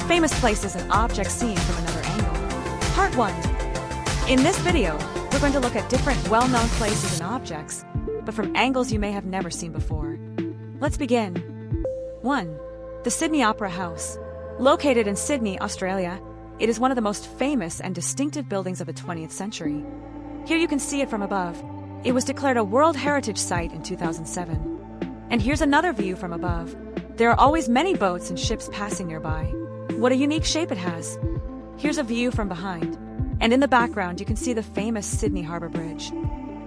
famous places and objects seen from another angle. Part 1. In this video, we're going to look at different well-known places and objects, but from angles you may have never seen before. Let's begin. 1. The Sydney Opera House. Located in Sydney, Australia, it is one of the most famous and distinctive buildings of the 20th century. Here you can see it from above. It was declared a World Heritage Site in 2007. And here's another view from above. There are always many boats and ships passing nearby. What a unique shape it has. Here's a view from behind. And in the background you can see the famous Sydney Harbour Bridge.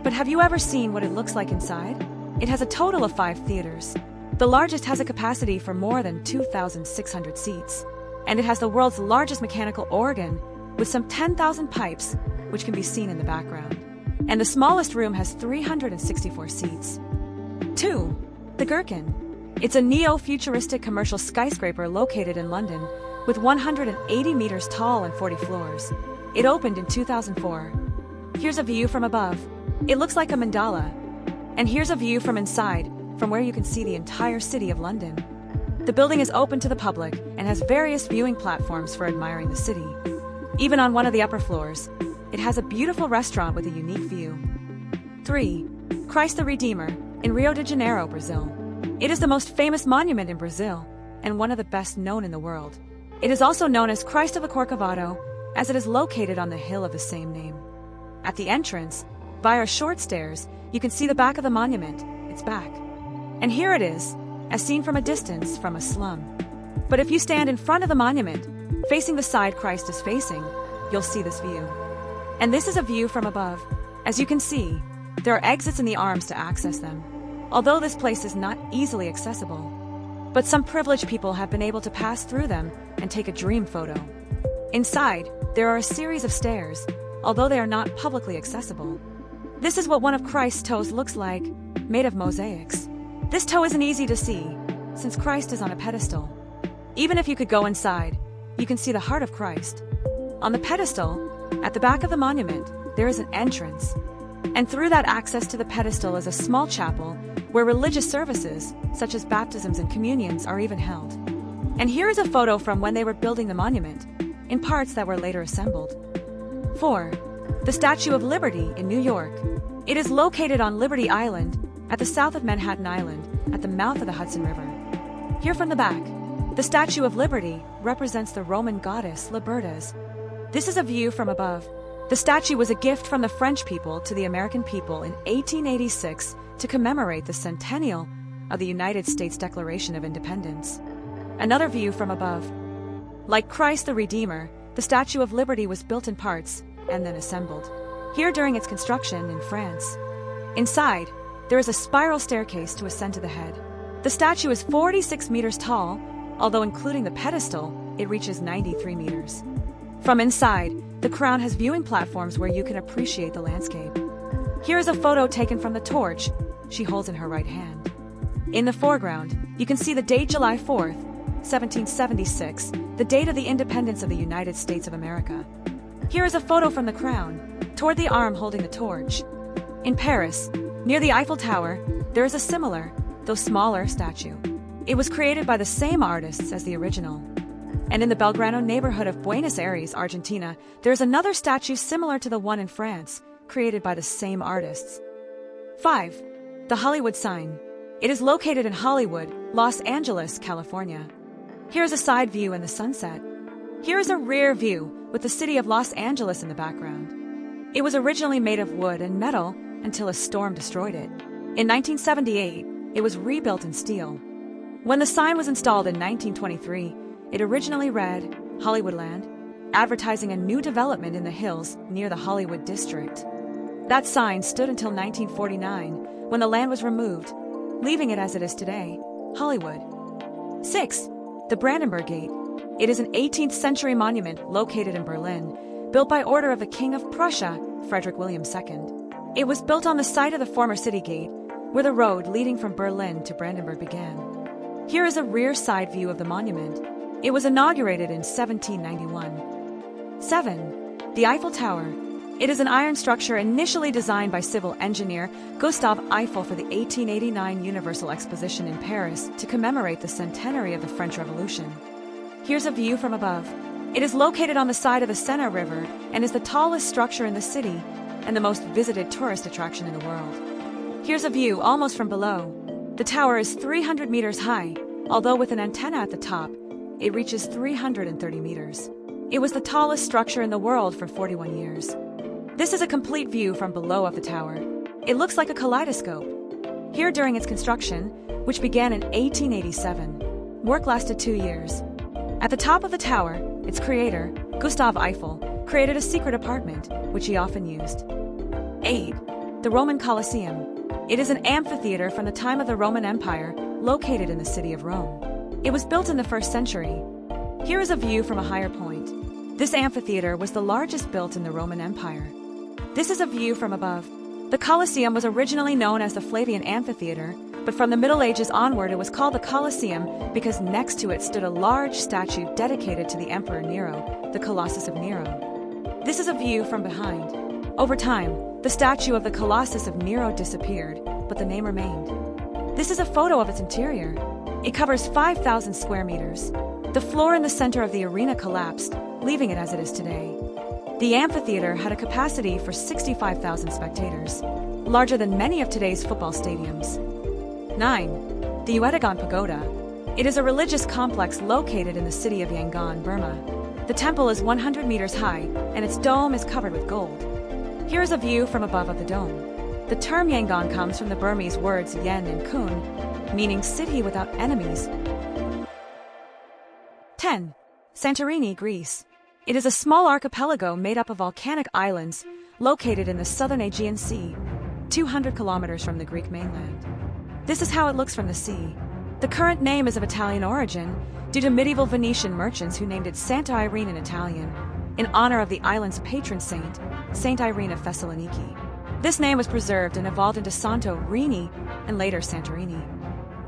But have you ever seen what it looks like inside? It has a total of 5 theaters. The largest has a capacity for more than 2,600 seats. And it has the world's largest mechanical organ with some 10,000 pipes, which can be seen in the background. And the smallest room has 364 seats. 2. The Gherkin. It's a neo-futuristic commercial skyscraper located in London with 180 meters tall and 40 floors. It opened in 2004. Here's a view from above. It looks like a mandala. And here's a view from inside, from where you can see the entire city of London. The building is open to the public and has various viewing platforms for admiring the city. Even on one of the upper floors, it has a beautiful restaurant with a unique view. 3. Christ the Redeemer in Rio de Janeiro, Brazil. It is the most famous monument in Brazil and one of the best known in the world. It is also known as Christ of the Corcovado, as it is located on the hill of the same name. At the entrance, via short stairs, you can see the back of the monument, its back. And here it is, as seen from a distance from a slum. But if you stand in front of the monument, facing the side Christ is facing, you'll see this view. And this is a view from above. As you can see, there are exits in the arms to access them, although this place is not easily accessible. But some privileged people have been able to pass through them and take a dream photo. Inside, there are a series of stairs, although they are not publicly accessible. This is what one of Christ's toes looks like, made of mosaics. This toe isn't easy to see, since Christ is on a pedestal. Even if you could go inside, you can see the heart of Christ. On the pedestal, at the back of the monument, there is an entrance. And through that access to the pedestal is a small chapel where religious services, such as baptisms and communions, are even held. And here is a photo from when they were building the monument, in parts that were later assembled. 4. The Statue of Liberty in New York. It is located on Liberty Island, at the south of Manhattan Island, at the mouth of the Hudson River. Here from the back, the Statue of Liberty represents the Roman goddess Libertas. This is a view from above. The statue was a gift from the French people to the American people in 1886 to commemorate the centennial of the United States Declaration of Independence. Another view from above. Like Christ the Redeemer, the Statue of Liberty was built in parts and then assembled. Here during its construction in France. Inside, there is a spiral staircase to ascend to the head. The statue is 46 meters tall, although including the pedestal, it reaches 93 meters. From inside, the crown has viewing platforms where you can appreciate the landscape. Here is a photo taken from the torch she holds in her right hand. In the foreground, you can see the date July 4th, 1776, the date of the independence of the United States of America. Here is a photo from the crown, toward the arm holding the torch. In Paris, near the Eiffel Tower, there is a similar, though smaller, statue. It was created by the same artists as the original. And in the Belgrano neighborhood of Buenos Aires, Argentina, there is another statue similar to the one in France, created by the same artists. 5. The Hollywood Sign. It is located in Hollywood, Los Angeles, California. Here is a side view in the sunset. Here is a rear view with the city of Los Angeles in the background. It was originally made of wood and metal until a storm destroyed it. In 1978, it was rebuilt in steel. When the sign was installed in 1923, it originally read, Hollywoodland, advertising a new development in the hills near the Hollywood district. That sign stood until 1949, when the land was removed, leaving it as it is today, Hollywood. 6. The Brandenburg Gate. It is an 18th century monument located in Berlin, built by order of the King of Prussia, Frederick William II. It was built on the site of the former city gate, where the road leading from Berlin to Brandenburg began. Here is a rear side view of the monument. It was inaugurated in 1791. 7. The Eiffel Tower. It is an iron structure initially designed by civil engineer Gustave Eiffel for the 1889 Universal Exposition in Paris to commemorate the centenary of the French Revolution. Here's a view from above. It is located on the side of the Sena River and is the tallest structure in the city and the most visited tourist attraction in the world. Here's a view almost from below. The tower is 300 meters high, although with an antenna at the top, it reaches 330 meters. It was the tallest structure in the world for 41 years. This is a complete view from below of the tower. It looks like a kaleidoscope. Here during its construction, which began in 1887, work lasted 2 years. At the top of the tower, its creator, Gustav Eiffel, created a secret apartment, which he often used. 8. The Roman Colosseum. It is an amphitheater from the time of the Roman Empire, located in the city of Rome. It was built in the 1st century. Here is a view from a higher point. This amphitheater was the largest built in the Roman Empire. This is a view from above. The Colosseum was originally known as the Flavian Amphitheater, but from the Middle Ages onward it was called the Colosseum because next to it stood a large statue dedicated to the Emperor Nero, the Colossus of Nero. This is a view from behind. Over time, the statue of the Colossus of Nero disappeared, but the name remained. This is a photo of its interior. It covers 5,000 square meters. The floor in the center of the arena collapsed, leaving it as it is today. The amphitheater had a capacity for 65,000 spectators, larger than many of today's football stadiums. 9. The Uetagon Pagoda. It is a religious complex located in the city of Yangon, Burma. The temple is 100 meters high, and its dome is covered with gold. Here is a view from above of the dome. The term Yangon comes from the Burmese words yen and kun, meaning city without enemies. 10. Santorini, Greece. It is a small archipelago made up of volcanic islands located in the southern Aegean Sea, 200 kilometers from the Greek mainland. This is how it looks from the sea. The current name is of Italian origin due to medieval Venetian merchants who named it Santa Irene in Italian, in honor of the island's patron saint, Saint Irene of Thessaloniki. This name was preserved and evolved into Santo Rini and later Santorini.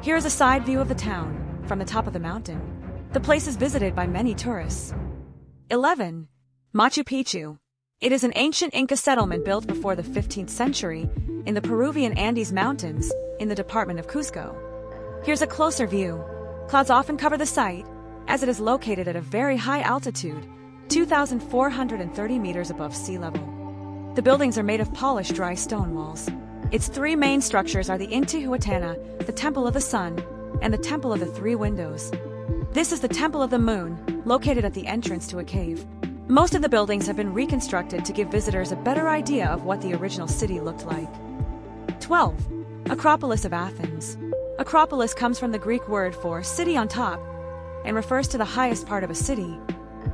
Here is a side view of the town from the top of the mountain. The place is visited by many tourists. 11. Machu Picchu. It is an ancient Inca settlement built before the 15th century in the Peruvian Andes Mountains in the department of Cusco. Here's a closer view. Clouds often cover the site, as it is located at a very high altitude, 2,430 meters above sea level. The buildings are made of polished dry stone walls. Its 3 main structures are the Intihuatana, the Temple of the Sun, and the Temple of the 3 Windows. This is the Temple of the Moon, located at the entrance to a cave. Most of the buildings have been reconstructed to give visitors a better idea of what the original city looked like. 12. Acropolis of Athens. Acropolis comes from the Greek word for city on top and refers to the highest part of a city.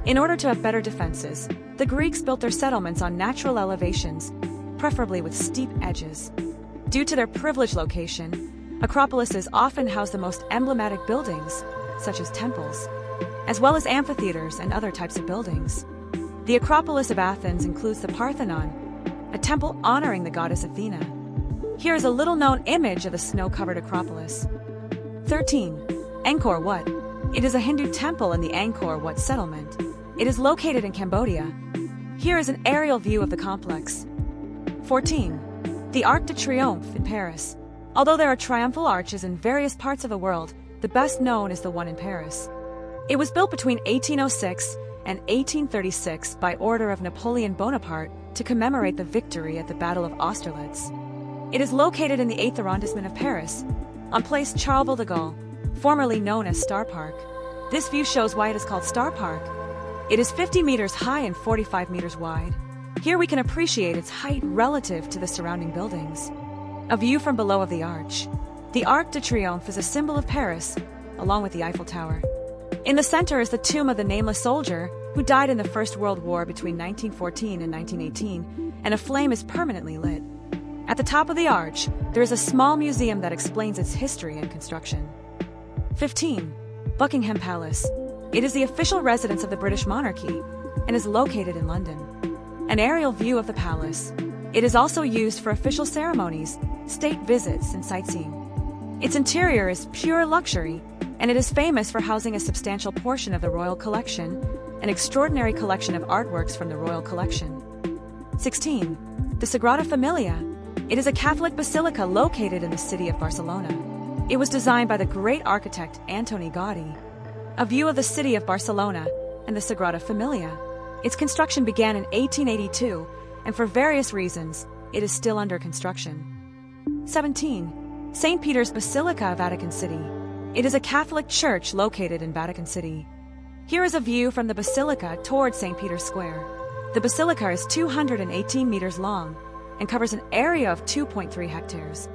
In order to have better defenses, the Greeks built their settlements on natural elevations, preferably with steep edges. Due to their privileged location, acropolises often house the most emblematic buildings, such as temples, as well as amphitheaters and other types of buildings. The Acropolis of Athens includes the Parthenon, a temple honoring the goddess Athena. Here is a little-known image of the snow-covered Acropolis. 13. Angkor Wat. It is a Hindu temple in the Angkor Wat settlement. It is located in Cambodia. Here is an aerial view of the complex. 14. The Arc de Triomphe in Paris. Although there are triumphal arches in various parts of the world, the best known is the one in Paris. It was built between 1806 and 1836 by order of Napoleon Bonaparte to commemorate the victory at the Battle of Austerlitz. It is located in the 8th arrondissement of Paris, on Place Charles de Gaulle, formerly known as Star Park. This view shows why it is called Star Park. It is 50 meters high and 45 meters wide. Here we can appreciate its height relative to the surrounding buildings. A view from below of the arch. The Arc de Triomphe is a symbol of Paris, along with the Eiffel Tower. In the center is the tomb of the nameless soldier who died in the First World War between 1914 and 1918, and a flame is permanently lit. At the top of the arch, there is a small museum that explains its history and construction. 15. Buckingham Palace. It is the official residence of the British monarchy and is located in London. An aerial view of the palace. It is also used for official ceremonies, state visits, and sightseeing. Its interior is pure luxury, and it is famous for housing a substantial portion of the royal collection, an extraordinary collection of artworks from the royal collection. 16. The Sagrada Familia. It is a Catholic basilica located in the city of Barcelona. It was designed by the great architect Antoni Gaudí. A view of the city of Barcelona and the Sagrada Familia. Its construction began in 1882, and for various reasons, it is still under construction. 17. St. Peters Basilica, Vatican City. It is a Catholic church located in Vatican City. Here is a view from the Basilica towards St. Peter's Square. The Basilica is 218 meters long and covers an area of 2.3 hectares.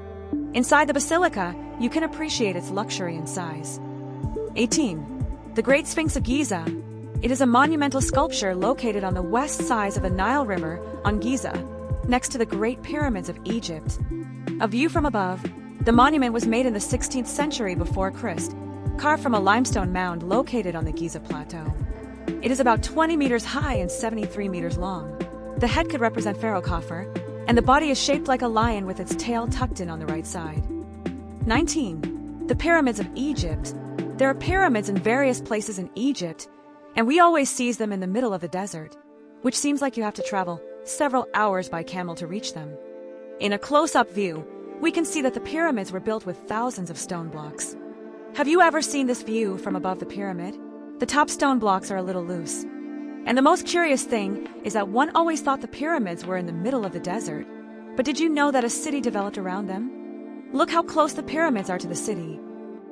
Inside the Basilica, you can appreciate its luxury and size. 18. The Great Sphinx of Giza. It is a monumental sculpture located on the west side of the Nile River on Giza, next to the Great Pyramids of Egypt. A view from above, the monument was made in the 16th century before Christ, carved from a limestone mound located on the Giza Plateau. It is about 20 meters high and 73 meters long. The head could represent Pharaoh Khafre, and the body is shaped like a lion with its tail tucked in on the right side. 19. The Pyramids of Egypt. There are pyramids in various places in Egypt, and we always see them in the middle of the desert, which seems like you have to travel several hours by camel to reach them. In a close-up view, we can see that the pyramids were built with thousands of stone blocks. Have you ever seen this view from above the pyramid? The top stone blocks are a little loose. And the most curious thing is that one always thought the pyramids were in the middle of the desert. But did you know that a city developed around them? Look how close the pyramids are to the city.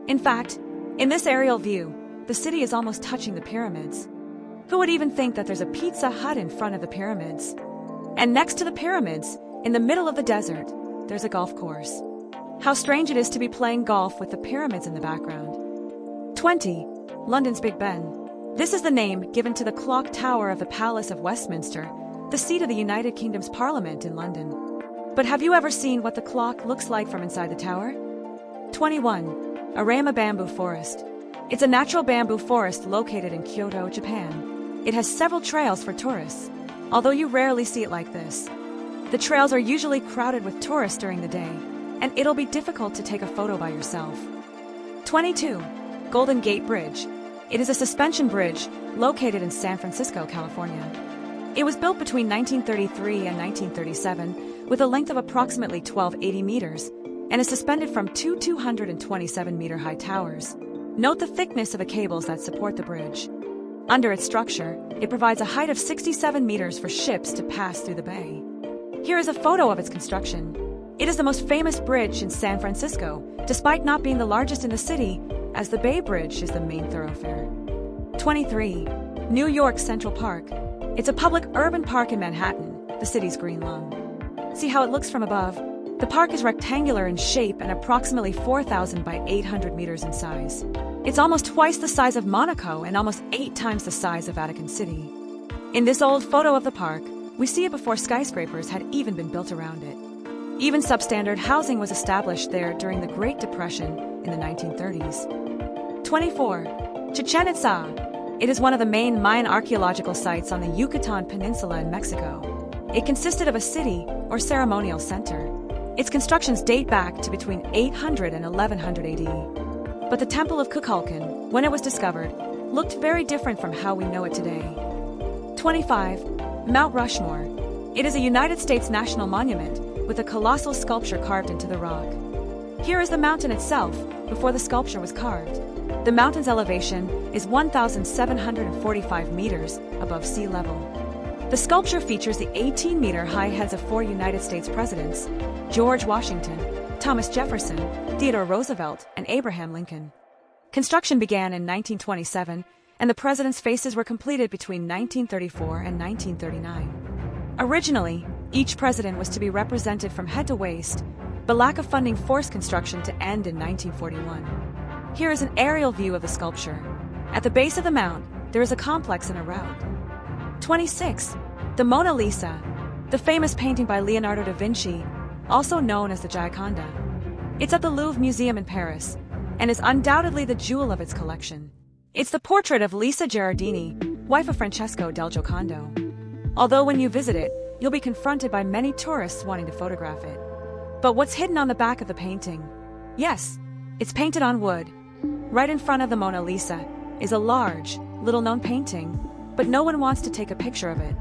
In fact, in this aerial view, the city is almost touching the pyramids. Who would even think that there's a Pizza Hut in front of the pyramids? And next to the pyramids, in the middle of the desert, there's a golf course. How strange it is to be playing golf with the pyramids in the background. 20. London's Big Ben. This is the name given to the clock tower of the Palace of Westminster, the seat of the United Kingdom's Parliament in London. But have you ever seen what the clock looks like from inside the tower? 21. Arama Bamboo Forest. It's a natural bamboo forest located in Kyoto, Japan. It has several trails for tourists, although you rarely see it like this. The trails are usually crowded with tourists during the day, and it'll be difficult to take a photo by yourself. 22. Golden Gate Bridge. It is a suspension bridge located in San Francisco, California. It was built between 1933 and 1937 with a length of approximately 1280 meters and is suspended from two 227-meter-high towers. Note the thickness of the cables that support the bridge. Under its structure, it provides a height of 67 meters for ships to pass through the bay. Here is a photo of its construction. It is the most famous bridge in San Francisco, despite not being the largest in the city, as the Bay Bridge is the main thoroughfare. 23. New York Central Park. It's a public urban park in Manhattan, the city's green lung. See how it looks from above? The park is rectangular in shape and approximately 4,000 by 800 meters in size. It's almost twice the size of Monaco and almost 8 times the size of Vatican City. In this old photo of the park, we see it before skyscrapers had even been built around it. Even substandard housing was established there during the Great Depression in the 1930s. 24. Chichen Itza. It is one of the main Mayan archaeological sites on the Yucatan Peninsula in Mexico. It consisted of a city or ceremonial center. Its constructions date back to between 800 and 1100 AD. But the Temple of Kukulkan, when it was discovered, looked very different from how we know it today. 25. Mount Rushmore. It is a United States national monument with a colossal sculpture carved into the rock. Here is the mountain itself before the sculpture was carved. The mountain's elevation is 1,745 meters above sea level. The sculpture features the 18-meter-high heads of 4 United States presidents: George Washington, Thomas Jefferson, Theodore Roosevelt, and Abraham Lincoln. Construction began in 1927, and the presidents' faces were completed between 1934 and 1939. Originally, each president was to be represented from head to waist, but lack of funding forced construction to end in 1941. Here is an aerial view of the sculpture. At the base of the mount, there is a complex and a route. 26. The Mona Lisa, the famous painting by Leonardo da Vinci, also known as the Gioconda. It's at the Louvre Museum in Paris, and is undoubtedly the jewel of its collection. It's the portrait of Lisa Gherardini, wife of Francesco del Giocondo. Although when you visit it, you'll be confronted by many tourists wanting to photograph it. But what's hidden on the back of the painting? Yes, it's painted on wood. Right in front of the Mona Lisa is a large, little-known painting, but no one wants to take a picture of it.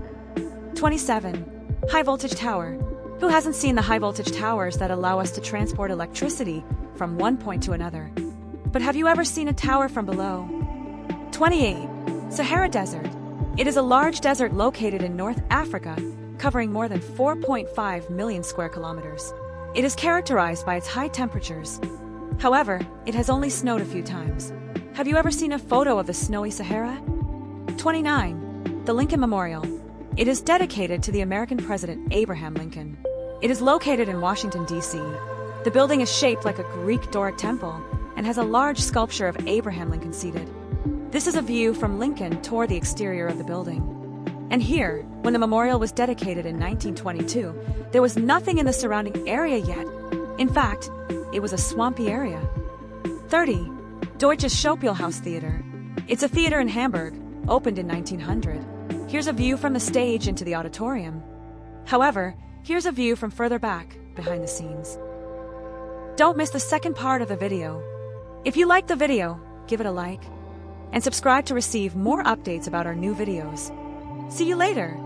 27. High voltage tower. Who hasn't seen the high voltage towers that allow us to transport electricity from one point to another? But have you ever seen a tower from below? 28. Sahara Desert. It is a large desert located in North Africa, covering more than 4.5 million square kilometers. It is characterized by its high temperatures. However, it has only snowed a few times. Have you ever seen a photo of the snowy Sahara? 29. The Lincoln Memorial. It is dedicated to the American President Abraham Lincoln. It is located in Washington, D.C. The building is shaped like a Greek Doric temple and has a large sculpture of Abraham Lincoln seated. This is a view from Lincoln toward the exterior of the building. And here, when the memorial was dedicated in 1922, there was nothing in the surrounding area yet. In fact, it was a swampy area. 30. Deutsches Chopil House Theater. It's a theater in Hamburg, opened in 1900. Here's a view from the stage into the auditorium. However, here's a view from further back, behind the scenes. Don't miss the second part of the video. If you liked the video, give it a like, and subscribe to receive more updates about our new videos. See you later!